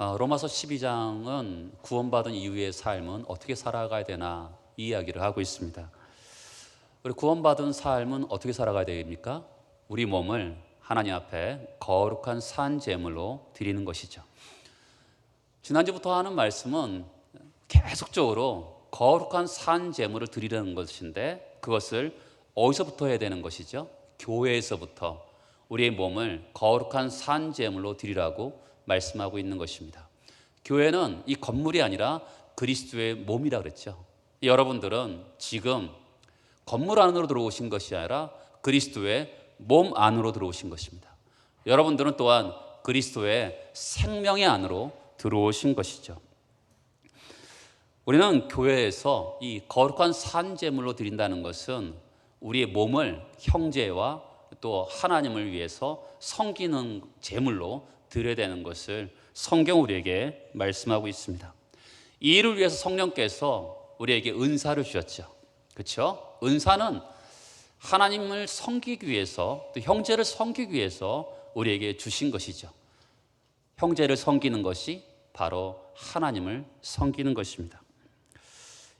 로마서 12장은 구원받은 이후의 삶은 어떻게 살아가야 되나 이 이야기를 하고 있습니다. 우리 구원받은 삶은 어떻게 살아가야 됩니까? 우리 몸을 하나님 앞에 거룩한 산 제물로 드리는 것이죠. 지난주부터 하는 말씀은 계속적으로 거룩한 산 제물을 드리려는 것인데, 그것을 어디서부터 해야 되는 것이죠? 교회에서부터 우리의 몸을 거룩한 산 제물로 드리라고 말씀하고 있는 것입니다. 교회는 이 건물이 아니라 그리스도의 몸이라 그랬죠. 여러분들은 지금 건물 안으로 들어오신 것이 아니라 그리스도의 몸 안으로 들어오신 것입니다. 여러분들은 또한 그리스도의 생명의 안으로 들어오신 것이죠. 우리는 교회에서 이 거룩한 산 제물로 드린다는 것은 우리의 몸을 형제와 또 하나님을 위해서 섬기는 제물로 드려야 되는 것을 성경 우리에게 말씀하고 있습니다. 이 일을 위해서 성령께서 우리에게 은사를 주셨죠. 그렇죠? 은사는 하나님을 섬기기 위해서, 또 형제를 섬기기 위해서 우리에게 주신 것이죠. 형제를 섬기는 것이 바로 하나님을 섬기는 것입니다.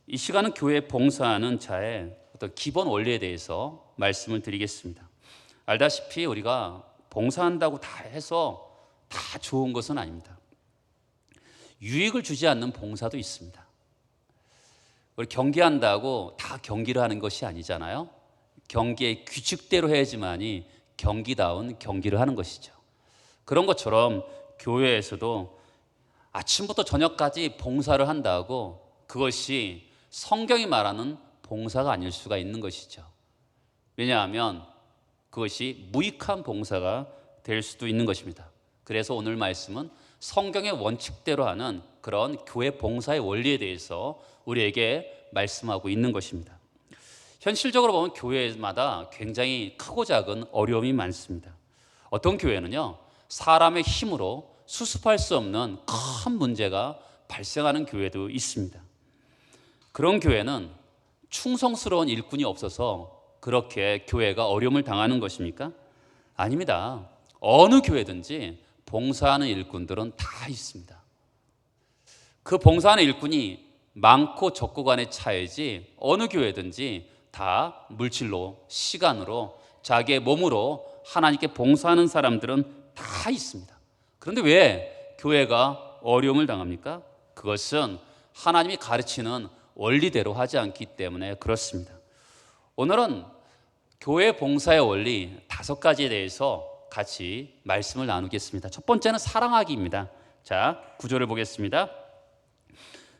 이 시간은 교회 봉사하는 자의 어떤 기본 원리에 대해서 말씀을 드리겠습니다. 알다시피 우리가 봉사한다고 다 해서 다 좋은 것은 아닙니다. 유익을 주지 않는 봉사도 있습니다. 우리 경기한다고 다 경기를 하는 것이 아니잖아요. 경기의 규칙대로 해야지만이 경기다운 경기를 하는 것이죠. 그런 것처럼 교회에서도 아침부터 저녁까지 봉사를 한다고 그것이 성경이 말하는 봉사가 아닐 수가 있는 것이죠. 왜냐하면 그것이 무익한 봉사가 될 수도 있는 것입니다. 그래서 오늘 말씀은 성경의 원칙대로 하는 그런 교회 봉사의 원리에 대해서 우리에게 말씀하고 있는 것입니다. 현실적으로 보면 교회마다 굉장히 크고 작은 어려움이 많습니다. 어떤 교회는요, 사람의 힘으로 수습할 수 없는 큰 문제가 발생하는 교회도 있습니다. 그런 교회는 충성스러운 일꾼이 없어서 그렇게 교회가 어려움을 당하는 것입니까? 아닙니다. 어느 교회든지 봉사하는 일꾼들은 다 있습니다. 그 봉사하는 일꾼이 많고 적고 간의 차이지 어느 교회든지 다 물질로, 시간으로, 자기의 몸으로 하나님께 봉사하는 사람들은 다 있습니다. 그런데 왜 교회가 어려움을 당합니까? 그것은 하나님이 가르치는 원리대로 하지 않기 때문에 그렇습니다. 오늘은 교회 봉사의 원리 5가지에 대해서 같이 말씀을 나누겠습니다. 첫 번째는 사랑하기입니다. 자, 구절을 보겠습니다.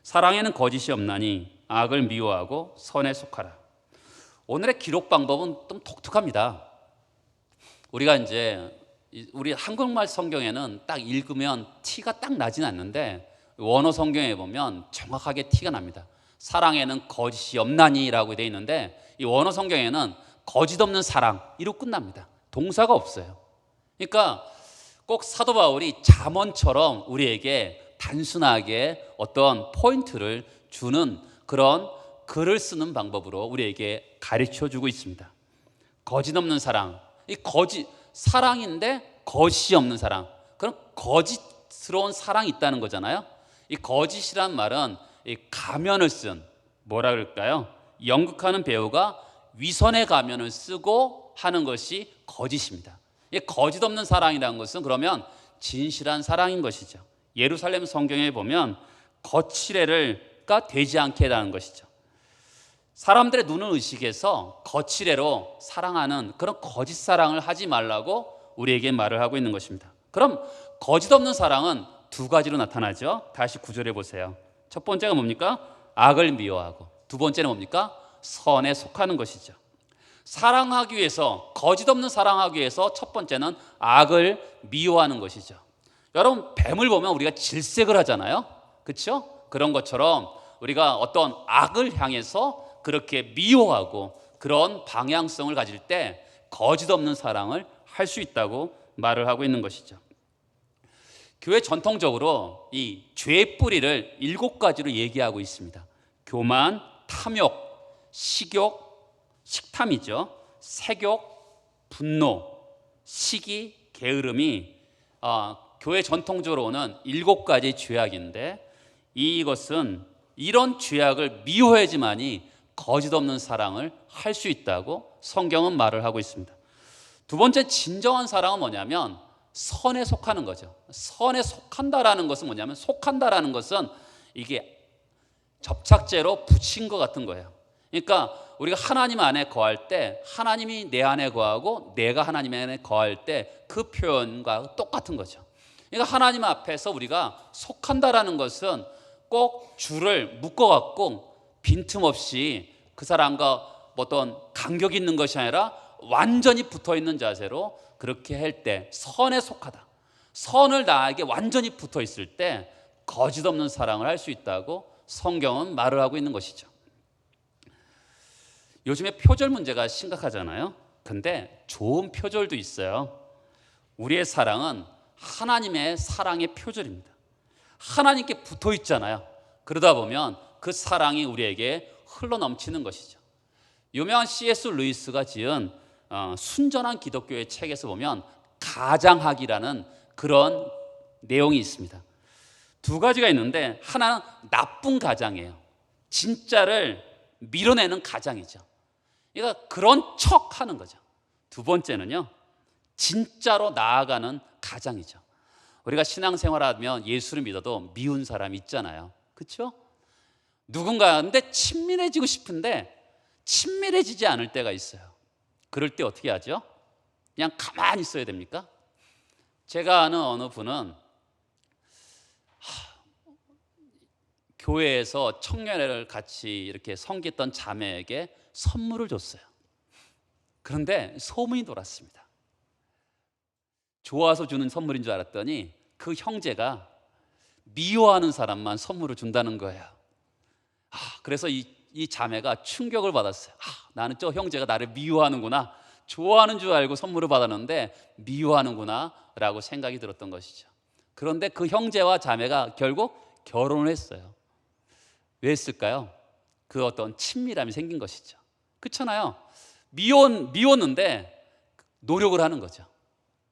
사랑에는 거짓이 없나니 악을 미워하고 선에 속하라. 오늘의 기록 방법은 좀 독특합니다. 우리가 이제 우리 한국말 성경에는 딱 읽으면 티가 딱 나진 않는데 원어 성경에 보면 정확하게 티가 납니다. 사랑에는 거짓이 없나니라고 되어 있는데 이 원어 성경에는 거짓 없는 사랑 이로 끝납니다. 동사가 없어요. 그러니까 꼭 사도 바울이 잠언처럼 우리에게 단순하게 어떤 포인트를 주는 그런 글을 쓰는 방법으로 우리에게 가르쳐주고 있습니다. 거짓 없는 사랑, 이 거짓 사랑인데 거짓이 없는 사랑, 그런 거짓스러운 사랑이 있다는 거잖아요. 이 거짓이란 말은 이 가면을 쓴, 뭐라 그럴까요? 연극하는 배우가 위선의 가면을 쓰고 하는 것이 거짓입니다. 이 거짓 없는 사랑이라는 것은 그러면 진실한 사랑인 것이죠. 예루살렘 성경에 보면 거칠애가 되지 않게 해라는 것이죠. 사람들의 눈을 의식해서 거칠애로 사랑하는 그런 거짓 사랑을 하지 말라고 우리에게 말을 하고 있는 것입니다. 그럼 거짓 없는 사랑은 2가지로 나타나죠. 다시 구절해 보세요. 첫 번째가 뭡니까? 악을 미워하고, 두 번째는 뭡니까? 선에 속하는 것이죠. 사랑하기 위해서, 거짓 없는 사랑하기 위해서 첫 번째는 악을 미워하는 것이죠. 여러분, 뱀을 보면 우리가 질색을 하잖아요. 그렇죠? 그런 것처럼 우리가 어떤 악을 향해서 그렇게 미워하고 그런 방향성을 가질 때 거짓 없는 사랑을 할 수 있다고 말을 하고 있는 것이죠. 교회 전통적으로 이 죄의 뿌리를 7가지로 얘기하고 있습니다. 교만, 탐욕, 식욕, 식탐이죠. 색욕, 분노, 시기, 게으름이 교회 전통적으로는 7가지 죄악인데 이것은 이런 죄악을 미워해야지만이 거짓 없는 사랑을 할 수 있다고 성경은 말을 하고 있습니다. 두 번째 진정한 사랑은 뭐냐면 선에 속하는 거죠. 선에 속한다라는 것은 뭐냐면, 속한다라는 것은 이게 접착제로 붙인 것 같은 거예요. 그러니까 우리가 하나님 안에 거할 때 하나님이 내 안에 거하고 내가 하나님 안에 거할 때 그 표현과 똑같은 거죠. 그러니까 하나님 앞에서 우리가 속한다라는 것은 꼭 줄을 묶어갖고 빈틈없이 그 사람과 어떤 간격이 있는 것이 아니라 완전히 붙어있는 자세로 그렇게 할 때 선에 속하다, 선을 나에게 완전히 붙어있을 때 거짓 없는 사랑을 할 수 있다고 성경은 말을 하고 있는 것이죠. 요즘에 표절 문제가 심각하잖아요. 근데 좋은 표절도 있어요. 우리의 사랑은 하나님의 사랑의 표절입니다. 하나님께 붙어 있잖아요. 그러다 보면 그 사랑이 우리에게 흘러넘치는 것이죠. 유명한 C.S. 루이스가 지은 순전한 기독교의 책에서 보면 가장학이라는 그런 내용이 있습니다. 두 가지가 있는데, 하나는 나쁜 가장이에요. 진짜를 밀어내는 가장이죠. 그러니까 그런 척 하는 거죠. 두 번째는요, 진짜로 나아가는 가장이죠. 우리가 신앙생활하면 예수를 믿어도 미운 사람이 있잖아요. 그렇죠? 누군가한테 친밀해지고 싶은데 친밀해지지 않을 때가 있어요. 그럴 때 어떻게 하죠? 그냥 가만히 있어야 됩니까? 제가 아는 어느 분은 교회에서 청년회를 같이 이렇게 섬겼던 자매에게 선물을 줬어요. 그런데 소문이 돌았습니다. 좋아서 주는 선물인 줄 알았더니 그 형제가 미워하는 사람만 선물을 준다는 거예요. 그래서 이 자매가 충격을 받았어요. 나는 저 형제가 나를 미워하는구나, 좋아하는 줄 알고 선물을 받았는데 미워하는구나 라고 생각이 들었던 것이죠. 그런데 그 형제와 자매가 결국 결혼을 했어요. 왜 했을까요? 그 어떤 친밀함이 생긴 것이죠. 그렇잖아요. 미웠는데 노력을 하는 거죠.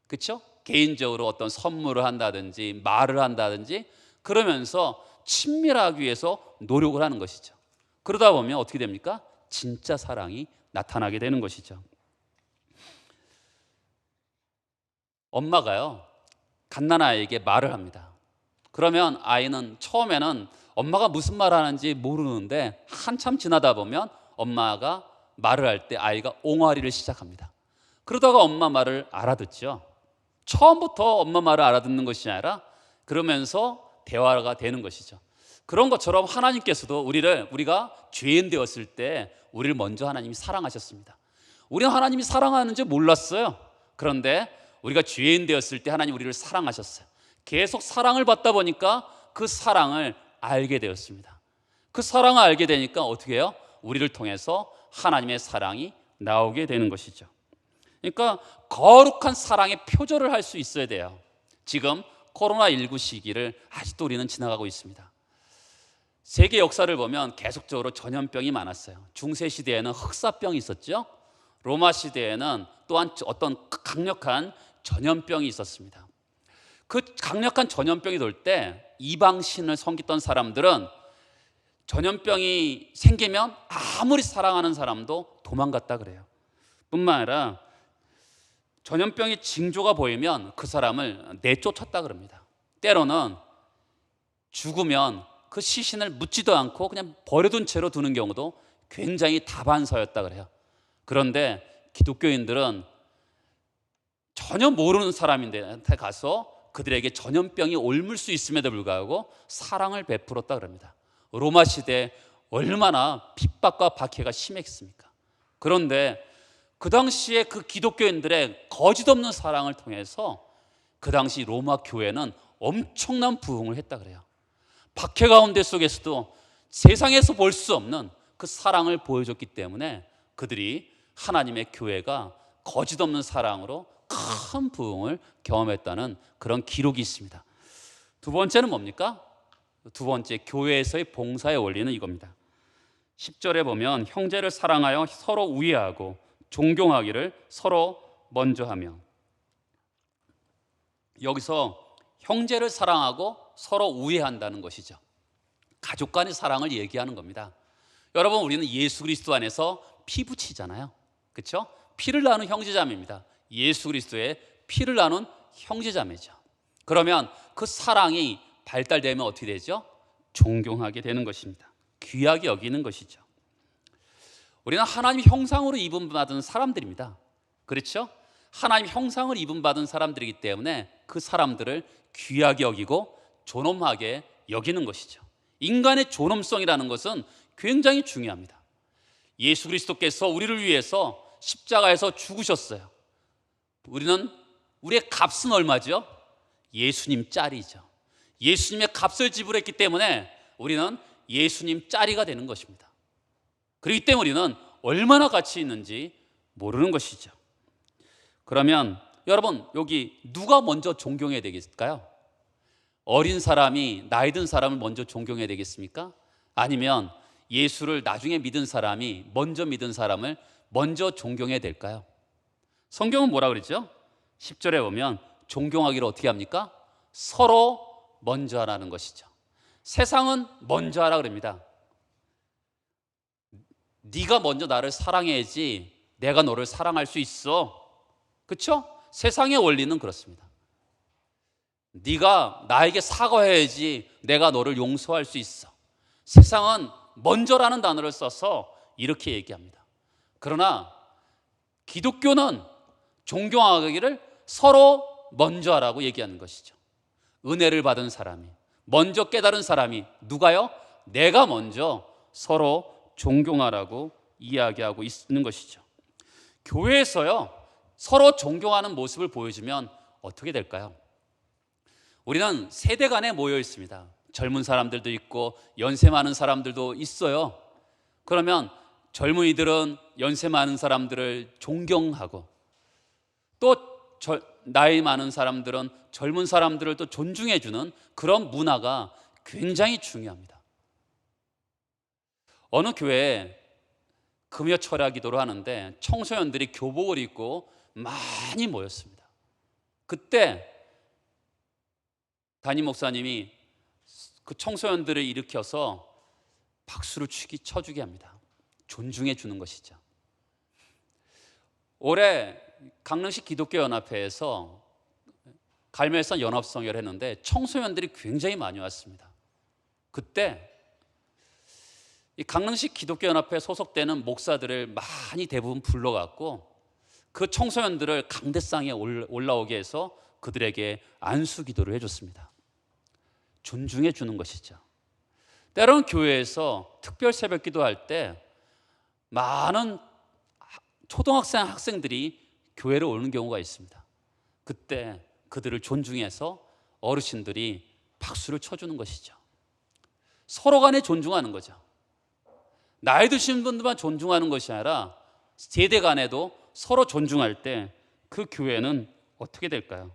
그렇죠? 개인적으로 어떤 선물을 한다든지 말을 한다든지 그러면서 친밀하기 위해서 노력을 하는 것이죠. 그러다 보면 어떻게 됩니까? 진짜 사랑이 나타나게 되는 것이죠. 엄마가요, 갓난아이에게 말을 합니다. 그러면 아이는 처음에는 엄마가 무슨 말 하는지 모르는데 한참 지나다 보면 엄마가 말을 할 때 아이가 옹알이를 시작합니다. 그러다가 엄마 말을 알아듣죠. 처음부터 엄마 말을 알아듣는 것이 아니라 그러면서 대화가 되는 것이죠. 그런 것처럼 하나님께서도 우리가 죄인 되었을 때 우리를 먼저 하나님이 사랑하셨습니다. 우리는 하나님이 사랑하는 줄 몰랐어요. 그런데 우리가 죄인 되었을 때 하나님 우리를 사랑하셨어요. 계속 사랑을 받다 보니까 그 사랑을 알게 되었습니다. 그 사랑을 알게 되니까 어떻게 해요? 우리를 통해서 하나님의 사랑이 나오게 되는 것이죠. 그러니까 거룩한 사랑의 표절을 할 수 있어야 돼요. 지금 코로나19 시기를 아직도 우리는 지나가고 있습니다. 세계 역사를 보면 계속적으로 전염병이 많았어요. 중세 시대에는 흑사병이 있었죠. 로마 시대에는 또한 어떤 강력한 전염병이 있었습니다. 그 강력한 전염병이 돌 때 이방신을 섬기던 사람들은 전염병이 생기면 아무리 사랑하는 사람도 도망갔다 그래요. 뿐만 아니라 전염병의 징조가 보이면 그 사람을 내쫓았다 그럽니다. 때로는 죽으면 그 시신을 묻지도 않고 그냥 버려둔 채로 두는 경우도 굉장히 다반사였다 그래요. 그런데 기독교인들은 전혀 모르는 사람인데 가서 그들에게 전염병이 옮을 수 있음에도 불구하고 사랑을 베풀었다 그럽니다. 로마 시대에 얼마나 핍박과 박해가 심했습니까? 그런데 그 당시에 그 기독교인들의 거짓 없는 사랑을 통해서 그 당시 로마 교회는 엄청난 부흥을 했다 그래요. 박해 가운데 속에서도 세상에서 볼 수 없는 그 사랑을 보여줬기 때문에 그들이 하나님의 교회가 거짓 없는 사랑으로 큰 부흥을 경험했다는 그런 기록이 있습니다. 두 번째는 뭡니까? 두 번째, 교회에서의 봉사의 원리는 이겁니다. 10절에 보면 형제를 사랑하여 서로 우애하고 존경하기를 서로 먼저 하며, 여기서 형제를 사랑하고 서로 우애한다는 것이죠. 가족 간의 사랑을 얘기하는 겁니다. 여러분, 우리는 예수 그리스도 안에서 피부치잖아요. 그렇죠? 피를 나눈 형제자매입니다. 예수 그리스도의 피를 나눈 형제자매죠. 그러면 그 사랑이 발달되면 어떻게 되죠? 존경하게 되는 것입니다. 귀하게 여기는 것이죠. 우리는 하나님 형상으로 입음받은 사람들입니다. 그렇죠? 하나님 형상을 입음받은 사람들이기 때문에 그 사람들을 귀하게 여기고 존엄하게 여기는 것이죠. 인간의 존엄성이라는 것은 굉장히 중요합니다. 예수 그리스도께서 우리를 위해서 십자가에서 죽으셨어요. 우리의 값은 얼마죠? 예수님 짤이죠. 예수님의 값을 지불했기 때문에 우리는 예수님 짤이가 되는 것입니다. 그렇기 때문에 우리는 얼마나 가치 있는지 모르는 것이죠. 그러면 여러분, 여기 누가 먼저 존경해야 되겠을까요? 어린 사람이 나이 든 사람을 먼저 존경해야 되겠습니까? 아니면 예수를 나중에 믿은 사람이 먼저 믿은 사람을 먼저 존경해야 될까요? 성경은 뭐라 그랬죠? 10절에 보면 존경하기를 어떻게 합니까? 서로 먼저 하라는 것이죠. 세상은 먼저 하라 그럽니다. 네가 먼저 나를 사랑해야지 내가 너를 사랑할 수 있어. 그렇죠? 세상의 원리는 그렇습니다. 네가 나에게 사과해야지 내가 너를 용서할 수 있어. 세상은 먼저라는 단어를 써서 이렇게 얘기합니다. 그러나 기독교는 존경하기를 서로 먼저 하라고 얘기하는 것이죠. 은혜를 받은 사람이, 먼저 깨달은 사람이 누가요? 내가 먼저 서로 존경하라고 이야기하고 있는 것이죠. 교회에서요, 서로 존경하는 모습을 보여주면 어떻게 될까요? 우리는 세대 간에 모여 있습니다. 젊은 사람들도 있고 연세 많은 사람들도 있어요. 그러면 젊은이들은 연세 많은 사람들을 존경하고, 또 나이 많은 사람들은 젊은 사람들을 또 존중해주는 그런 문화가 굉장히 중요합니다. 어느 교회에 금요 철야 기도를 하는데 청소년들이 교복을 입고 많이 모였습니다. 그때 담임 목사님이 그 청소년들을 일으켜서 박수를 쳐주게 합니다. 존중해 주는 것이죠. 올해 강릉시 기독교연합회에서 갈멜산 연합성회를 했는데 청소년들이 굉장히 많이 왔습니다. 그때 이 강릉시 기독교연합회에 소속되는 목사들을 많이 대부분 불러갖고 그 청소년들을 강대상에 올라오게 해서 그들에게 안수 기도를 해줬습니다. 존중해 주는 것이죠. 때로는 교회에서 특별 새벽 기도할 때 많은 초등학생 학생들이 교회를 오는 경우가 있습니다. 그때 그들을 존중해서 어르신들이 박수를 쳐주는 것이죠. 서로 간에 존중하는 거죠. 나이 드신 분들만 존중하는 것이 아니라 세대 간에도 서로 존중할 때 그 교회는 어떻게 될까요?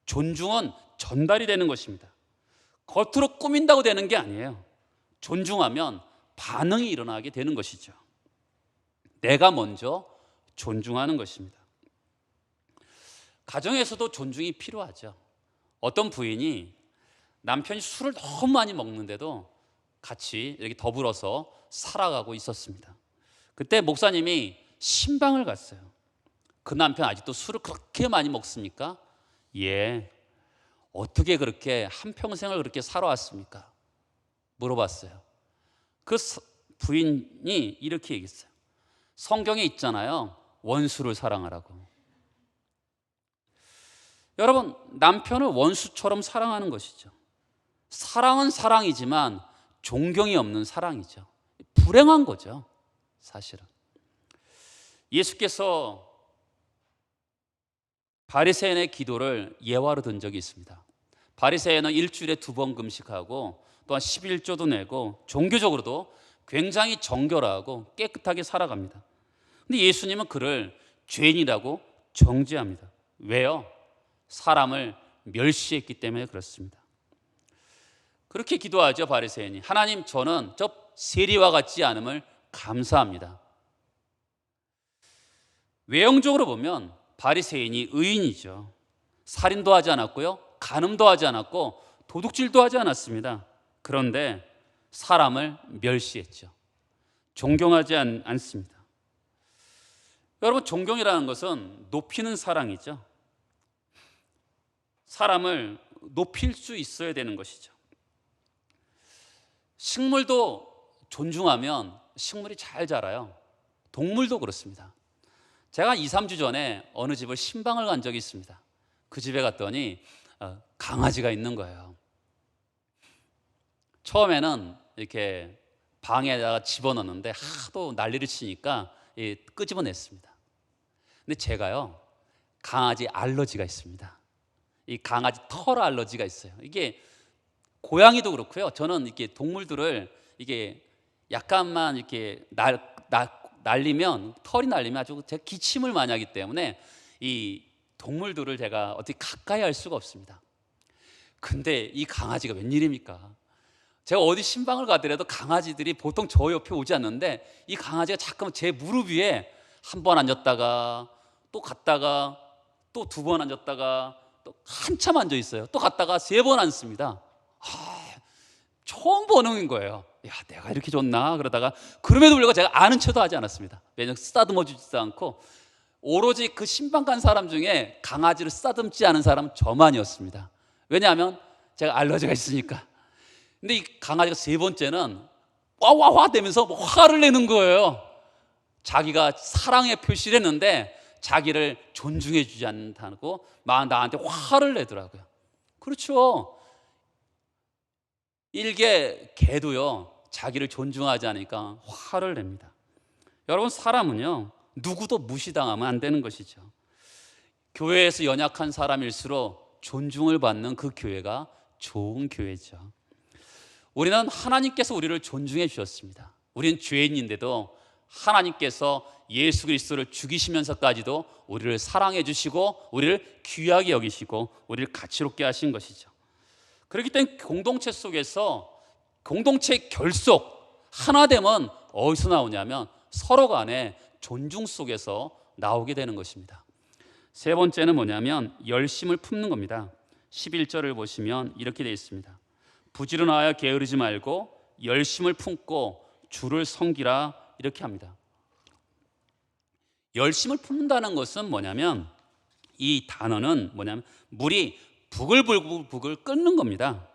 존중은 전달이 되는 것입니다. 겉으로 꾸민다고 되는 게 아니에요. 존중하면 반응이 일어나게 되는 것이죠. 내가 먼저 존중하는 것입니다. 가정에서도 존중이 필요하죠. 어떤 부인이 남편이 술을 너무 많이 먹는데도 같이 이렇게 더불어서 살아가고 있었습니다. 그때 목사님이 신방을 갔어요. 그 남편 아직도 술을 그렇게 많이 먹습니까? 예. 어떻게 그렇게 한평생을 그렇게 살아왔습니까? 물어봤어요. 그 부인이 이렇게 얘기했어요. 성경에 있잖아요. 원수를 사랑하라고. 여러분, 남편을 원수처럼 사랑하는 것이죠. 사랑은 사랑이지만 존경이 없는 사랑이죠. 불행한 거죠, 사실은. 예수께서 바리새인의 기도를 예화로 든 적이 있습니다. 바리새인은 일주일에 2번 금식하고 또한 11조도 내고 종교적으로도 굉장히 정결하고 깨끗하게 살아갑니다. 근데 예수님은 그를 죄인이라고 정죄합니다. 왜요? 사람을 멸시했기 때문에 그렇습니다. 그렇게 기도하죠, 바리새인이. 하나님, 저는 저 세리와 같지 않음을 감사합니다. 외형적으로 보면 바리새인이 의인이죠. 살인도 하지 않았고요, 간음도 하지 않았고 도둑질도 하지 않았습니다. 그런데 사람을 멸시했죠. 존경하지 않습니다. 여러분, 존경이라는 것은 높이는 사랑이죠. 사람을 높일 수 있어야 되는 것이죠. 식물도 존중하면 식물이 잘 자라요. 동물도 그렇습니다. 제가 2, 3주 전에 어느 집을 신방을 간 적이 있습니다. 그 집에 갔더니 강아지가 있는 거예요. 처음에는 이렇게 방에다가 집어넣는데 하도 난리를 치니까 끄집어냈습니다. 근데 제가요, 강아지 알러지가 있습니다. 이 강아지 털 알러지가 있어요. 이게 고양이도 그렇고요. 저는 이렇게 동물들을 이게 약간만 이렇게 날리면, 털이 날리면 아주 제가 기침을 많이 하기 때문에 이 동물들을 제가 어떻게 가까이 할 수가 없습니다. 근데 이 강아지가 웬일입니까? 제가 어디 신방을 가더라도 강아지들이 보통 저 옆에 오지 않는데 이 강아지가 자꾸만 제 무릎 위에 한 번 앉았다가 또 갔다가 또 2번 앉았다가 또 한참 앉아 있어요. 또 갔다가 3번 앉습니다. 처음 보는 거예요. 야, 내가 이렇게 좋나? 그러다가 그럼에도 불구하고 제가 아는 척도 하지 않았습니다. 왜냐하면 쓰다듬어 주지도 않고, 오로지 그 신방 간 사람 중에 강아지를 쓰다듬지 않은 사람은 저만이었습니다. 왜냐하면 제가 알러지가 있으니까. 근데 이 강아지가 3번째는 와와와 되면서 화를 내는 거예요. 자기가 사랑의 표시를 했는데 자기를 존중해 주지 않는다고 막 나한테 화를 내더라고요. 그렇죠. 일개 개도요, 자기를 존중하지 않으니까 화를 냅니다. 여러분, 사람은요, 누구도 무시당하면 안 되는 것이죠. 교회에서 연약한 사람일수록 존중을 받는 그 교회가 좋은 교회죠. 우리는 하나님께서 우리를 존중해 주셨습니다. 우리는 죄인인데도 하나님께서 예수 그리스도를 죽이시면서까지도 우리를 사랑해 주시고 우리를 귀하게 여기시고 우리를 가치롭게 하신 것이죠. 그렇기 때문에 공동체 속에서 공동체의 결속, 하나됨은 어디서 나오냐면 서로 간의 존중 속에서 나오게 되는 것입니다. 3번째는 뭐냐면 열심을 품는 겁니다. 11절을 보시면 이렇게 되어 있습니다. 부지런하여 게으르지 말고 열심을 품고 주를 섬기라, 이렇게 합니다. 열심을 품는다는 것은 뭐냐면, 이 단어는 뭐냐면 물이 부글부글 끓는 겁니다.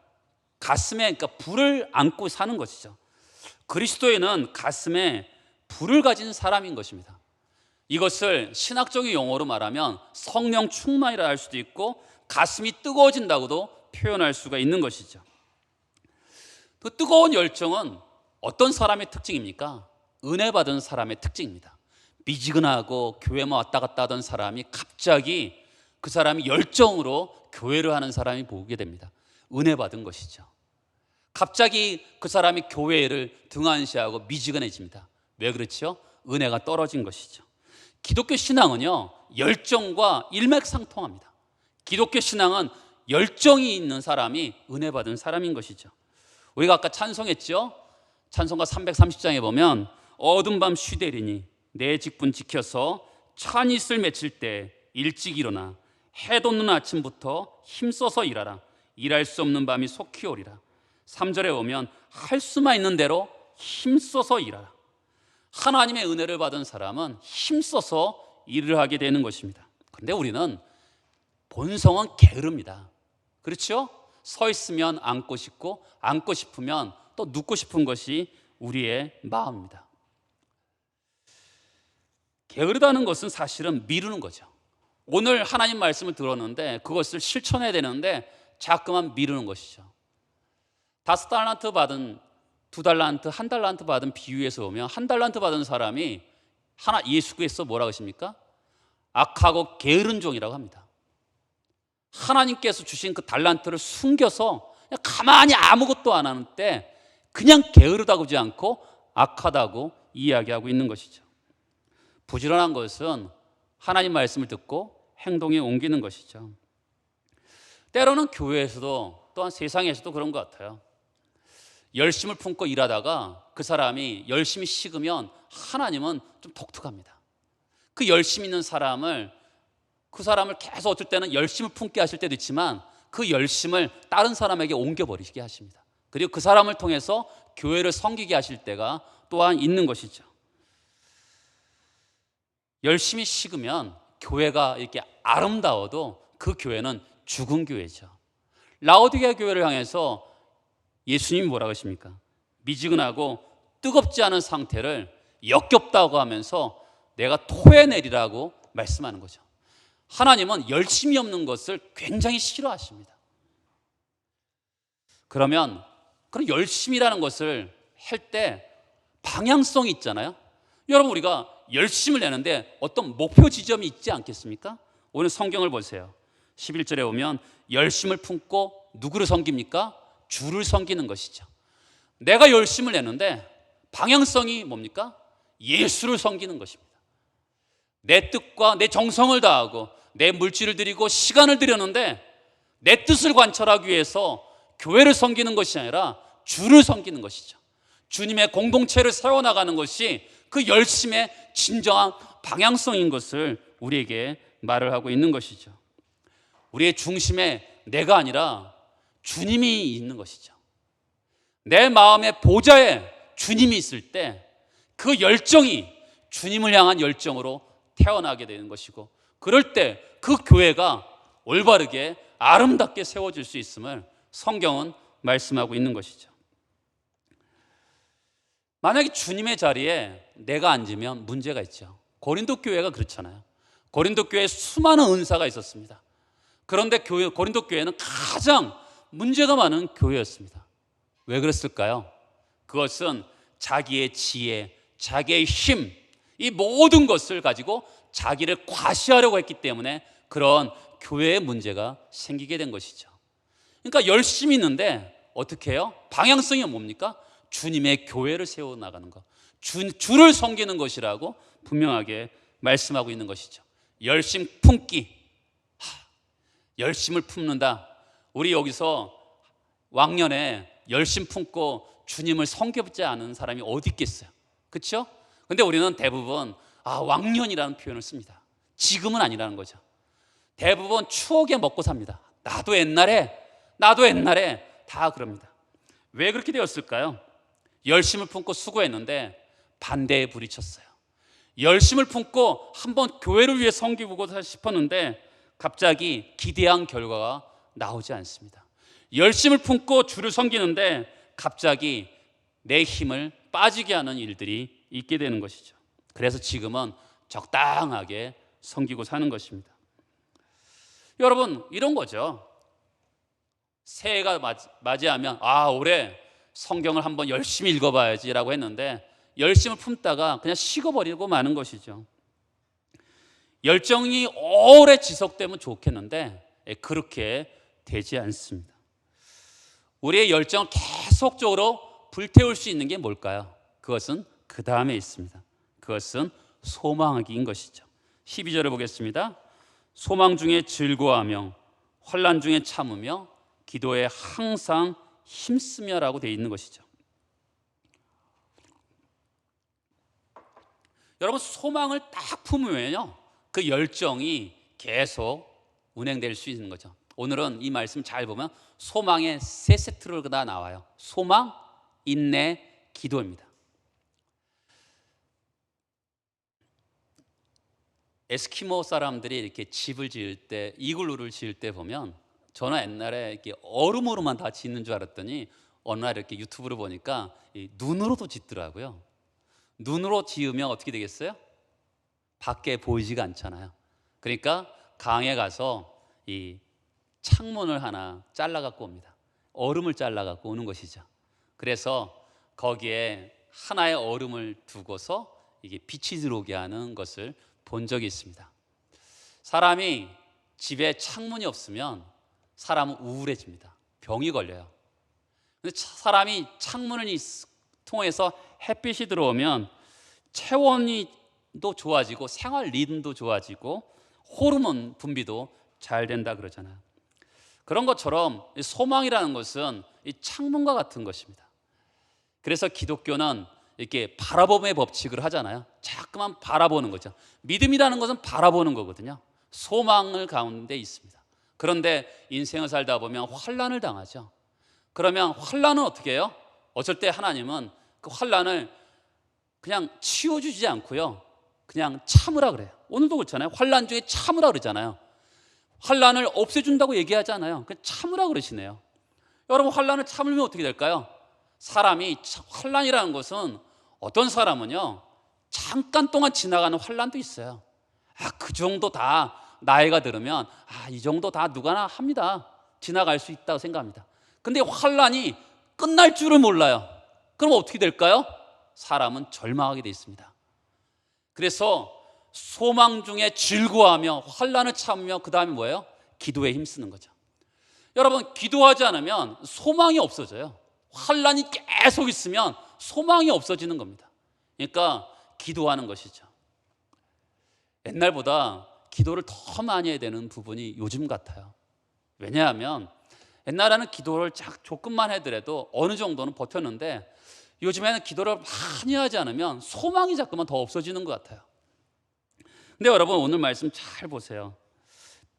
가슴에, 그러니까 불을 안고 사는 것이죠. 그리스도인은 가슴에 불을 가진 사람인 것입니다. 이것을 신학적인 용어로 말하면 성령 충만이라 할 수도 있고 가슴이 뜨거워진다고도 표현할 수가 있는 것이죠. 그 뜨거운 열정은 어떤 사람의 특징입니까? 은혜 받은 사람의 특징입니다. 미지근하고 교회만 왔다 갔다 하던 사람이 갑자기 그 사람이 열정으로 교회를 하는 사람이 보게 됩니다. 은혜 받은 것이죠. 갑자기 그 사람이 교회를 등한시하고 미지근해집니다. 왜 그렇죠? 은혜가 떨어진 것이죠. 기독교 신앙은요, 열정과 일맥상통합니다. 기독교 신앙은 열정이 있는 사람이 은혜 받은 사람인 것이죠. 우리가 아까 찬송했죠? 찬송가 330장에 보면 어두운 밤 쉬되리니 내 직분 지켜서 찬이슬 맺힐 때 일찍 일어나 해 돋는 아침부터 힘써서 일하라. 일할 수 없는 밤이 속히 오리라. 3절에 오면 할 수만 있는 대로 힘써서 일하라. 하나님의 은혜를 받은 사람은 힘써서 일을 하게 되는 것입니다. 그런데 우리는 본성은 게으릅니다. 그렇죠? 서 있으면 앉고 싶고 앉고 싶으면 또 눕고 싶은 것이 우리의 마음입니다. 게으르다는 것은 사실은 미루는 거죠. 오늘 하나님 말씀을 들었는데 그것을 실천해야 되는데 자꾸만 미루는 것이죠. 5달란트 받은 2달란트, 1달란트 받은 비유에서 보면 1달란트 받은 사람이 예수께서 뭐라고 하십니까? 악하고 게으른 종이라고 합니다. 하나님께서 주신 그 달란트를 숨겨서 그냥 가만히 아무것도 안 하는데 그냥 게으르다고 하지 않고 악하다고 이야기하고 있는 것이죠. 부지런한 것은 하나님 말씀을 듣고 행동에 옮기는 것이죠. 때로는 교회에서도 또한 세상에서도 그런 것 같아요. 열심을 품고 일하다가 그 사람이 열심히 식으면 하나님은 좀 독특합니다. 그 열심 있는 사람을, 그 사람을 계속 어떨 때는 열심을 품게 하실 때도 있지만 그 열심을 다른 사람에게 옮겨버리게 하십니다. 그리고 그 사람을 통해서 교회를 섬기게 하실 때가 또한 있는 것이죠. 열심히 식으면 교회가 이렇게 아름다워도 그 교회는 죽은 교회죠. 라오디게아 교회를 향해서 예수님이 뭐라고 하십니까? 미지근하고 뜨겁지 않은 상태를 역겹다고 하면서 내가 토해내리라고 말씀하는 거죠. 하나님은 열심이 없는 것을 굉장히 싫어하십니다. 그러면 그런 열심이라는 것을 할 때 방향성이 있잖아요. 여러분, 우리가 열심을 내는데 어떤 목표 지점이 있지 않겠습니까? 오늘 성경을 보세요. 11절에 보면 열심을 품고 누구를 섬깁니까? 주를 섬기는 것이죠. 내가 열심을 내는데 방향성이 뭡니까? 예수를 섬기는 것입니다. 내 뜻과 내 정성을 다하고 내 물질을 들이고 시간을 들였는데 내 뜻을 관철하기 위해서 교회를 섬기는 것이 아니라 주를 섬기는 것이죠. 주님의 공동체를 세워나가는 것이 그 열심의 진정한 방향성인 것을 우리에게 말을 하고 있는 것이죠. 우리의 중심에 내가 아니라 주님이 있는 것이죠. 내 마음의 보좌에 주님이 있을 때 그 열정이 주님을 향한 열정으로 태어나게 되는 것이고, 그럴 때 그 교회가 올바르게 아름답게 세워질 수 있음을 성경은 말씀하고 있는 것이죠. 만약에 주님의 자리에 내가 앉으면 문제가 있죠. 고린도 교회가 그렇잖아요. 고린도 교회에 수많은 은사가 있었습니다. 그런데 고린도 교회는 가장 문제가 많은 교회였습니다. 왜 그랬을까요? 그것은 자기의 지혜, 자기의 힘, 이 모든 것을 가지고 자기를 과시하려고 했기 때문에 그런 교회의 문제가 생기게 된 것이죠. 그러니까 열심히 있는데 어떻게 해요? 방향성이 뭡니까? 주님의 교회를 세워나가는 것, 주를 섬기는 것이라고 분명하게 말씀하고 있는 것이죠. 열심 품기, 열심을 품는다. 우리 여기서 왕년에 열심 품고 주님을 섬겨보지 않은 사람이 어디 있겠어요? 그렇죠? 근데 우리는 대부분 왕년이라는 표현을 씁니다. 지금은 아니라는 거죠. 대부분 추억에 먹고 삽니다. 나도 옛날에 다 그럽니다. 왜 그렇게 되었을까요? 열심을 품고 수고했는데 반대에 부딪혔어요. 열심을 품고 한번 교회를 위해 섬기고 싶었는데 갑자기 기대한 결과가 나오지 않습니다. 열심을 품고 주를 섬기는데 갑자기 내 힘을 빠지게 하는 일들이 있게 되는 것이죠. 그래서 지금은 적당하게 섬기고 사는 것입니다. 여러분, 이런 거죠. 새해가 맞이하면 올해 성경을 한번 열심히 읽어봐야지라고 했는데 열심을 품다가 그냥 식어버리고 마는 것이죠. 열정이 오래 지속되면 좋겠는데 그렇게 되지 않습니다. 우리의 열정을 계속적으로 불태울 수 있는 게 뭘까요? 그것은 그 다음에 있습니다. 그것은 소망하기인 것이죠. 12절을 보겠습니다. 소망 중에 즐거워하며 환난 중에 참으며 기도에 항상 힘쓰며라고 되어 있는 것이죠. 여러분, 소망을 딱 품으면요 그 열정이 계속 운행될 수 있는 거죠. 오늘은 이 말씀 잘 보면 소망의 세 세트로 다 나와요. 소망, 인내, 기도입니다. 에스키모 사람들이 이렇게 집을 지을 때, 이글루를 지을 때 보면 저는 옛날에 이렇게 얼음으로만 다 짓는 줄 알았더니 어느 날 이렇게 유튜브를 보니까 눈으로도 짓더라고요. 눈으로 지으면 어떻게 되겠어요? 밖에 보이지가 않잖아요. 그러니까 강에 가서 이 창문을 하나 잘라 갖고 옵니다. 얼음을 잘라 갖고 오는 것이죠. 그래서 거기에 하나의 얼음을 두고서 이게 빛이 들어오게 하는 것을 본 적이 있습니다. 사람이 집에 창문이 없으면 사람은 우울해집니다. 병이 걸려요. 근데 사람이 창문을 통해서 햇빛이 들어오면 체온도 좋아지고 생활 리듬도 좋아지고 호르몬 분비도 잘 된다 그러잖아요. 그런 것처럼 소망이라는 것은 이 창문과 같은 것입니다. 그래서 기독교는 이렇게 바라봄의 법칙을 하잖아요. 자꾸만 바라보는 거죠. 믿음이라는 것은 바라보는 거거든요. 소망을 가운데 있습니다. 그런데 인생을 살다 보면 환난을 당하죠. 그러면 환난은 어떻게 해요? 어쩔 때 하나님은 그 환난을 그냥 치워주지 않고요, 그냥 참으라 그래요. 오늘도 그렇잖아요. 환난 중에 참으라 그러잖아요. 환난을 없애준다고 얘기하잖아요. 그 참으라 그러시네요. 여러분, 환난을 참으면 어떻게 될까요? 사람이, 환난이라는 것은 어떤 사람은요 잠깐 동안 지나가는 환난도 있어요. 그 정도 다 나이가 들으면 이 정도 다 누구나 합니다. 지나갈 수 있다고 생각합니다. 근데 환난이 끝날 줄을 몰라요. 그럼 어떻게 될까요? 사람은 절망하게 돼 있습니다. 그래서 소망 중에 즐거워하며 환난을 참으며 그 다음에 뭐예요? 기도에 힘쓰는 거죠. 여러분, 기도하지 않으면 소망이 없어져요. 환난이 계속 있으면 소망이 없어지는 겁니다. 그러니까 기도하는 것이죠. 옛날보다 기도를 더 많이 해야 되는 부분이 요즘 같아요. 왜냐하면 옛날에는 기도를 조금만 해더라도 어느 정도는 버텼는데, 요즘에는 기도를 많이 하지 않으면 소망이 자꾸만 더 없어지는 것 같아요. 근데 여러분, 오늘 말씀 잘 보세요.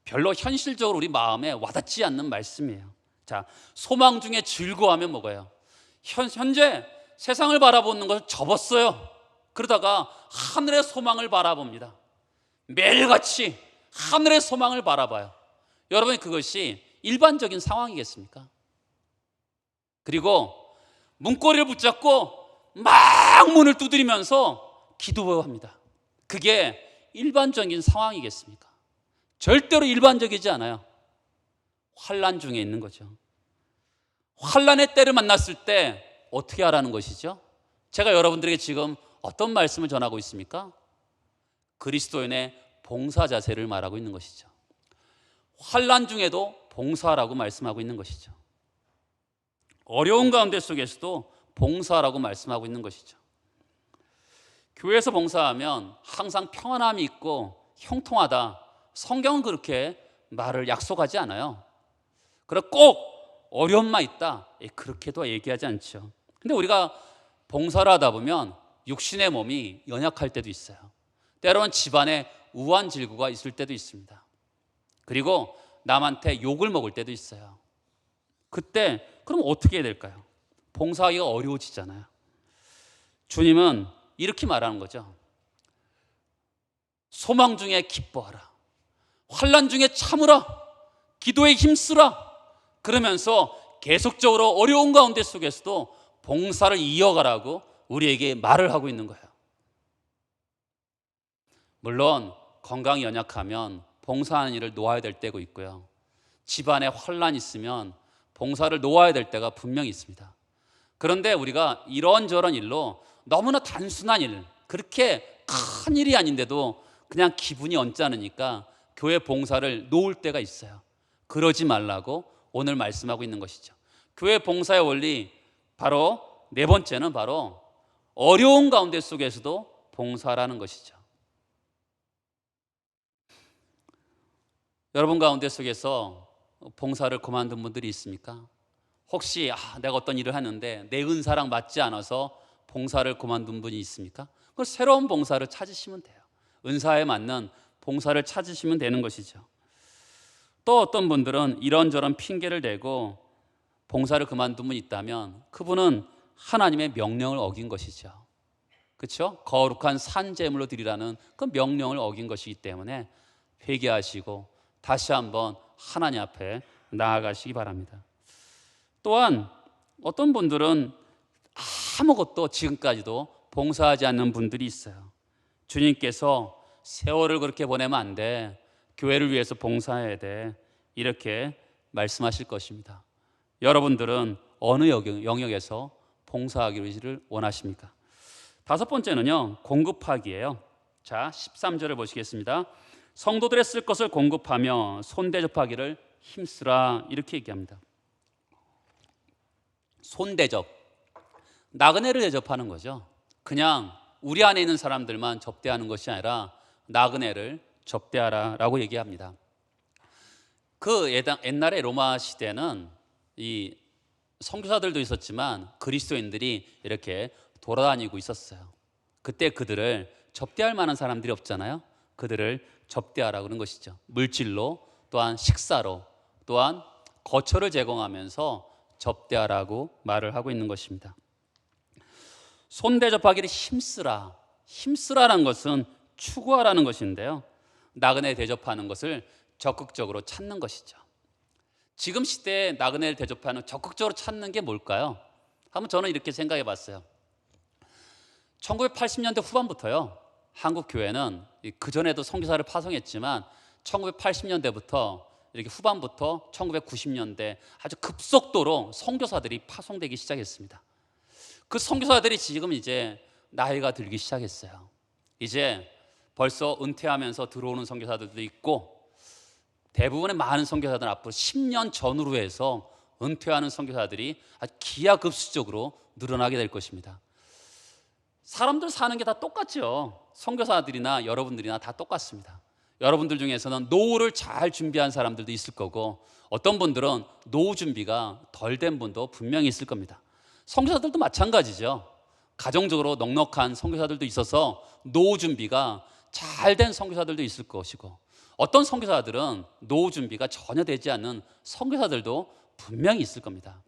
별로 현실적으로 우리 마음에 와닿지 않는 말씀이에요. 자, 소망 중에 즐거워하면 뭐가요? 현재 세상을 바라보는 것을 접었어요. 그러다가 하늘의 소망을 바라봅니다. 매일같이 하늘의 소망을 바라봐요. 여러분, 그것이 일반적인 상황이겠습니까? 그리고 문고리를 붙잡고 막 문을 두드리면서 기도합니다. 그게 일반적인 상황이겠습니까? 절대로 일반적이지 않아요. 환난 중에 있는 거죠. 환난의 때를 만났을 때 어떻게 하라는 것이죠? 제가 여러분들에게 지금 어떤 말씀을 전하고 있습니까? 그리스도인의 봉사 자세를 말하고 있는 것이죠. 환난 중에도 봉사라고 말씀하고 있는 것이죠. 어려운 가운데 속에서도 봉사라고 말씀하고 있는 것이죠. 교회에서 봉사하면 항상 평안함이 있고 형통하다, 성경은 그렇게 말을 약속하지 않아요. 그리고 꼭 어려움만 있다, 그렇게도 얘기하지 않죠. 근데 우리가 봉사를 하다 보면 육신의 몸이 연약할 때도 있어요. 때로는 집안에 우환질구가 있을 때도 있습니다. 그리고 남한테 욕을 먹을 때도 있어요. 그때 그럼 어떻게 해야 될까요? 봉사하기가 어려워지잖아요. 주님은 이렇게 말하는 거죠. 소망 중에 기뻐하라, 환난 중에 참으라, 기도에 힘쓰라. 그러면서 계속적으로 어려운 가운데 속에서도 봉사를 이어가라고 우리에게 말을 하고 있는 거예요. 물론 건강이 연약하면 봉사하는 일을 놓아야 될 때가 있고요, 집안에 환난이 있으면 봉사를 놓아야 될 때가 분명히 있습니다. 그런데 우리가 이런저런 일로 너무나 단순한 일, 그렇게 큰 일이 아닌데도 그냥 기분이 언짢으니까 교회 봉사를 놓을 때가 있어요. 그러지 말라고 오늘 말씀하고 있는 것이죠. 교회 봉사의 원리, 바로 네 번째는 바로 어려운 가운데 속에서도 봉사라는 것이죠. 여러분 가운데 속에서 봉사를 그만둔 분들이 있습니까? 혹시 내가 어떤 일을 하는데 내 은사랑 맞지 않아서 봉사를 그만둔 분이 있습니까? 그 새로운 봉사를 찾으시면 돼요. 은사에 맞는 봉사를 찾으시면 되는 것이죠. 또 어떤 분들은 이런저런 핑계를 대고 봉사를 그만둔 분이 있다면 그분은 하나님의 명령을 어긴 것이죠. 그렇죠? 거룩한 산제물로 드리라는 그 명령을 어긴 것이기 때문에 회개하시고 다시 한번 하나님 앞에 나아가시기 바랍니다. 또한 어떤 분들은 아무것도 지금까지도 봉사하지 않는 분들이 있어요. 주님께서 세월을 그렇게 보내면 안 돼, 교회를 위해서 봉사해야 돼, 이렇게 말씀하실 것입니다. 여러분들은 어느 영역에서 봉사하기를 원하십니까? 다섯 번째는요, 공급하기예요. 자, 13절을 보시겠습니다. 성도들의 쓸 것을 공급하며 손대접하기를 힘쓰라, 이렇게 얘기합니다. 손대접, 나그네를 대접하는 거죠. 그냥 우리 안에 있는 사람들만 접대하는 것이 아니라 나그네를 접대하라라고 얘기합니다. 그 옛날에 로마 시대는 이 선교사들도 있었지만 그리스도인들이 이렇게 돌아다니고 있었어요. 그때 그들을 접대할 만한 사람들이 없잖아요. 그들을 접대하라 그런 것이죠. 물질로 또한 식사로, 또한 거처를 제공하면서 접대하라고 말을 하고 있는 것입니다. 손대접하기를 힘쓰라. 힘쓰라는 것은 추구하라는 것인데요, 나그네 대접하는 것을 적극적으로 찾는 것이죠. 지금 시대에 나그네를 대접하는 적극적으로 찾는 게 뭘까요? 한번 저는 이렇게 생각해 봤어요. 1980년대 후반부터요, 한국 교회는 그전에도 선교사를 파송했지만 1980년대부터 이렇게 후반부터 1990년대 아주 급속도로 선교사들이 파송되기 시작했습니다. 그 선교사들이 지금 이제 나이가 들기 시작했어요. 이제 벌써 은퇴하면서 들어오는 선교사들도 있고, 대부분의 많은 선교사들은 앞으로 10년 전후로 해서 은퇴하는 선교사들이 아주 기하급수적으로 늘어나게 될 것입니다. 사람들 사는 게 다 똑같죠. 선교사들이나 여러분들이나 다 똑같습니다. 여러분들 중에서는 노후를 잘 준비한 사람들도 있을 거고, 어떤 분들은 노후 준비가 덜 된 분도 분명히 있을 겁니다. 선교사들도 마찬가지죠. 가정적으로 넉넉한 선교사들도 있어서 노후 준비가 잘 된 선교사들도 있을 것이고, 어떤 선교사들은 노후 준비가 전혀 되지 않는 선교사들도 분명히 있을 겁니다.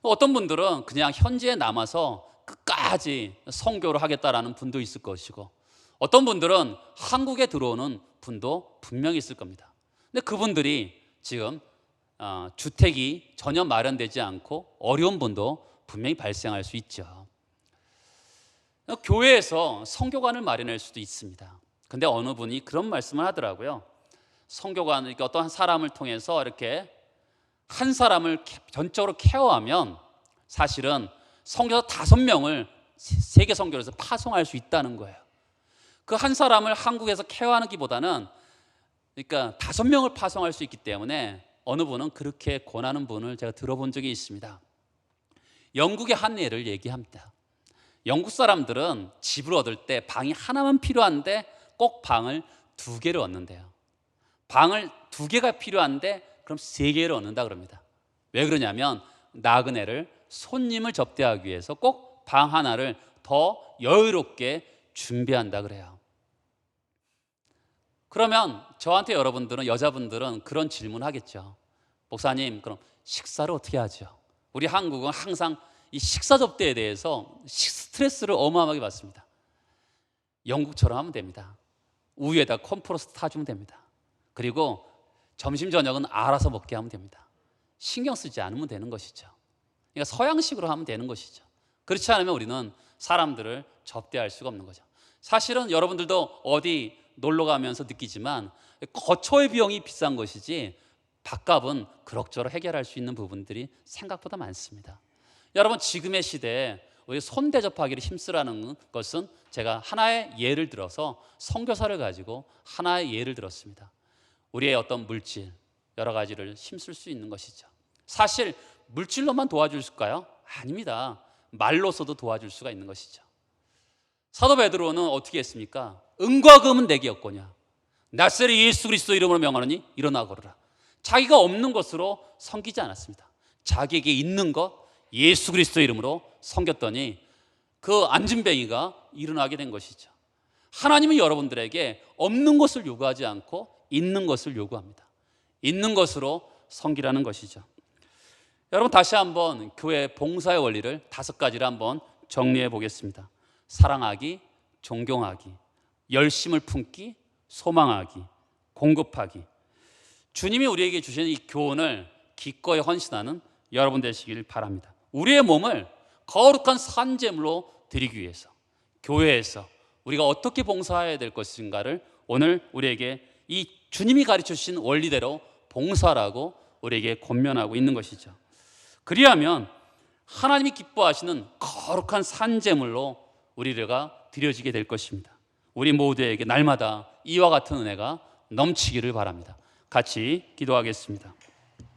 어떤 분들은 그냥 현지에 남아서 끝까지 선교를 하겠다라는 분도 있을 것이고, 어떤 분들은 한국에 들어오는 분도 분명히 있을 겁니다. 근데 그분들이 지금 주택이 전혀 마련되지 않고 어려운 분도 분명히 발생할 수 있죠. 교회에서 선교관을 마련할 수도 있습니다. 근데 어느 분이 그런 말씀을 하더라고요. 선교관, 이렇게 어떤 한 사람을 통해서 이렇게 한 사람을 전적으로 케어하면 사실은 선교사 5명을 세계 선교에서 파송할 수 있다는 거예요. 그 한 사람을 한국에서 케어하는 것보다는, 그러니까 5명을 파송할 수 있기 때문에 어느 분은 그렇게 권하는 분을 제가 들어본 적이 있습니다. 영국의 한 예를 얘기합니다. 영국 사람들은 집을 얻을 때 방이 하나만 필요한데 꼭 방을 2개를 얻는데요. 방을 2개가 필요한데 그럼 3개를 얻는다 그럽니다. 왜 그러냐면 나그네를, 손님을 접대하기 위해서 꼭 방 하나를 더 여유롭게 준비한다 그래요. 그러면 저한테 여러분들은, 여자분들은 그런 질문 하겠죠. 목사님, 그럼 식사를 어떻게 하죠? 우리 한국은 항상 이 식사 접대에 대해서 스트레스를 어마어마하게 받습니다. 영국처럼 하면 됩니다. 우유에다 콤프로스 타주면 됩니다. 그리고 점심 저녁은 알아서 먹게 하면 됩니다. 신경 쓰지 않으면 되는 것이죠. 그러니까 서양식으로 하면 되는 것이죠. 그렇지 않으면 우리는 사람들을 접대할 수가 없는 거죠. 사실은 여러분들도 어디 놀러 가면서 느끼지만 거처의 비용이 비싼 것이지 밥값은 그럭저럭 해결할 수 있는 부분들이 생각보다 많습니다. 여러분, 지금의 시대에 우리 손 대접하기를 힘쓰라는 것은 제가 하나의 예를 들어서, 선교사를 가지고 하나의 예를 들었습니다. 우리의 어떤 물질, 여러 가지를 힘쓸 수 있는 것이죠. 사실 물질로만 도와줄까요? 아닙니다. 말로서도 도와줄 수가 있는 것이죠. 사도 베드로는 어떻게 했습니까? 은과 금은 내게 없거냐, 나사렛 예수 그리스도 이름으로 명하노니 일어나 걸으라. 자기가 없는 것으로 섬기지 않았습니다. 자기에게 있는 것, 예수 그리스도 이름으로 섬겼더니 그 안진뱅이가 일어나게 된 것이죠. 하나님은 여러분들에게 없는 것을 요구하지 않고 있는 것을 요구합니다. 있는 것으로 섬기라는 것이죠. 여러분, 다시 한번 교회 봉사의 원리를 5가지를 한번 정리해 보겠습니다. 사랑하기, 존경하기, 열심을 품기, 소망하기, 공급하기. 주님이 우리에게 주신 이 교훈을 기꺼이 헌신하는 여러분 되시길 바랍니다. 우리의 몸을 거룩한 산제물로 드리기 위해서 교회에서 우리가 어떻게 봉사해야 될 것인가를 오늘 우리에게 이 주님이 가르쳐 주신 원리대로 봉사라고 우리에게 권면하고 있는 것이죠. 그리하면 하나님이 기뻐하시는 거룩한 산제물로 우리가 드려지게 될 것입니다. 우리 모두에게 날마다 이와 같은 은혜가 넘치기를 바랍니다. 같이 기도하겠습니다.